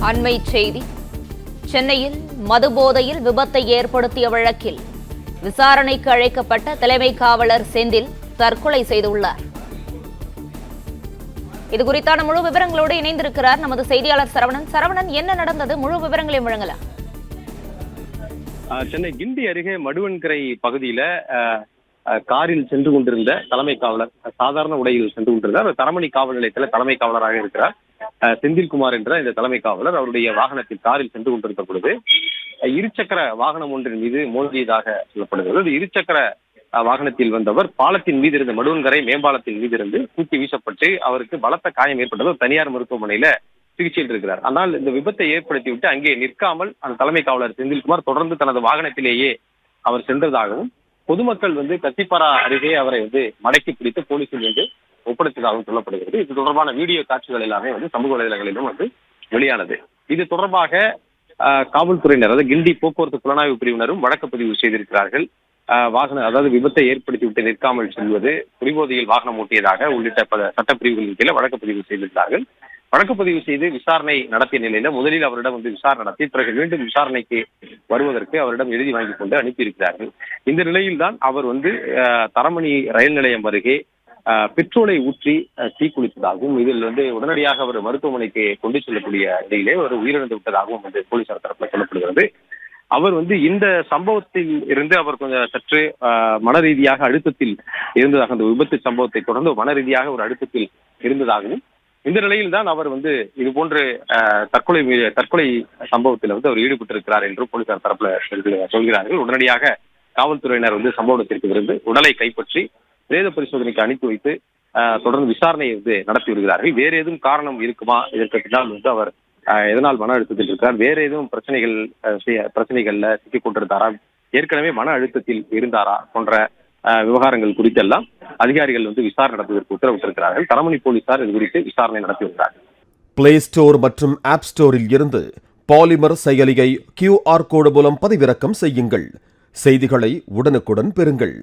அண்மை செய்தி. சென்னையில் மதுபோதையில் விபத்தை ஏற்படுத்திய வழக்கில் விசாரணைக்கு அழைக்கப்பட்ட தலைமை காவலர் செந்தில் தற்கொலை செய்துள்ளார். இது குறித்தான முழு விவரங்களோடு இணைந்திருக்கிறார் நமது செய்தியாளர் சரவணன். சரவணன், என்ன நடந்தது? முழு விவரங்களையும் வழங்கலாம். சென்னை கிண்டி அருகே மடுவன்கரை பகுதியில காரில் சென்று கொண்டிருந்த தலைமை காவலர், சாதாரண உடையில் சென்று கொண்டிருந்தார். தரமணி காவல் நிலையத்தில் தலைமை காவலராக இருக்கிறார் செந்தில்குமார் என்ற இந்த தலைமை காவலர். அவருடைய வாகனத்தில் காரில் சென்று கொண்டிருந்த பொழுது இருசக்கர வாகனம் ஒன்றின் மீது மோதியதாக சொல்லப்படுகிறது. இருசக்கர வாகனத்தில் வந்தவர் பாலத்தின் மீது இருந்த மடுவன்கரை மேம்பாலத்தின் மீது இருந்து தூக்கி வீசப்பட்டு அவருக்கு பலத்த காயம் ஏற்பட்டது. தனியார் மருத்துவமனையில சிகிச்சையில் இருக்கிறார். ஆனால் இந்த விபத்தை ஏற்படுத்திவிட்டு அங்கே நிற்காமல் அந்த தலைமை காவலர் செந்தில்குமார் தொடர்ந்து தனது வாகனத்திலேயே அவர் சென்றதாகவும், பொதுமக்கள் கத்திப்பாரா அருகே அவரை மடக்கி பிடித்து போலீசில் ஒப்படைத்ததாகவும் சொல்லப்படுகிறது. இது தொடர்பான வீடியோ காட்சிகள் எல்லாமே சமூக வலைதளங்களிலும் வெளியானது. இது தொடர்பாக காவல்துறையினர், அதாவது கிண்டி போக்குவரத்து புலனாய்வு பிரிவினரும் வழக்கு பதிவு செய்திருக்கிறார்கள். விபத்தை ஏற்படுத்திவிட்டு நிற்காமல் செல்வது, குடிபோதையில் வாகனம் ஓட்டியதாக உள்ளிட்ட பல சட்டப்பிரிவுகளின் கீழே வழக்கு பதிவு செய்திருக்கிறார்கள். வழக்கு பதிவு செய்து விசாரணை நடத்திய நிலையில முதலில் அவரிடம் விசாரணை நடத்தி பிறகு மீண்டும் விசாரணைக்கு வருவதற்கு அவரிடம் எழுதி வாங்கி கொண்டு அனுப்பியிருக்கிறார்கள். இந்த நிலையில்தான் அவர் தரமணி ரயில் நிலையம் அருகே பெட்ரோலை ஊற்றி தீக்குளித்ததாகவும், இதில் உடனடியாக அவர் மருத்துவமனைக்கு கொண்டு செல்லக்கூடிய நிலையிலே அவர் உயிரிழந்து விட்டதாகவும் போலீசார் தரப்பில் சொல்லப்படுகிறது. அவர் இந்த சம்பவத்தில் இருந்து அவர் கொஞ்சம் சற்று மன ரீதியாக அழுத்தத்தில் இருந்ததாக, அந்த விபத்து சம்பவத்தை தொடர்ந்து மன ரீதியாக ஒரு அழுத்தத்தில் இருந்ததாகவும், இந்த நிலையில் தான் அவர் இது போன்று தற்கொலை சம்பவத்தில் அவர் ஈடுபட்டிருக்கிறார் என்று போலீசார் தரப்புல சொல்கிறார்கள். உடனடியாக காவல்துறையினர் சம்பவத்திற்கு இருந்து உடலை கைப்பற்றி பிரேத பரிசோதனைக்கு அனுப்பி வைத்து தொடர்ந்து விசாரணையை நடத்தி வருகிறார்கள். வேற ஏதும் காரணம் இருக்குமா, இதற்கு பின்னால் அவர் எதனால் மன அழுத்தத்தில் இருக்கிறார், வேற எதுவும் பிரச்சனைகள்ல சிக்கிக் கொண்டிருந்தாரா, ஏற்கனவே மன அழுத்தத்தில் இருந்தாரா போன்ற விவகாரங்கள் குறித்தெல்லாம் அதிகாரிகள் விசாரணை நடத்துவதற்கு உத்தரவிட்டிருக்கிறார்கள். தரமணி போலீசார் இது குறித்து விசாரணை நடத்தி வருகிறார்கள். பிளே ஸ்டோர் மற்றும் ஆப் ஸ்டோரில் இருந்து பாலிமர் செயலியை QR கோடு மூலம் பதிவிறக்கம் செய்யுங்கள். செய்திகளை உடனுக்குடன் பெறுங்கள்.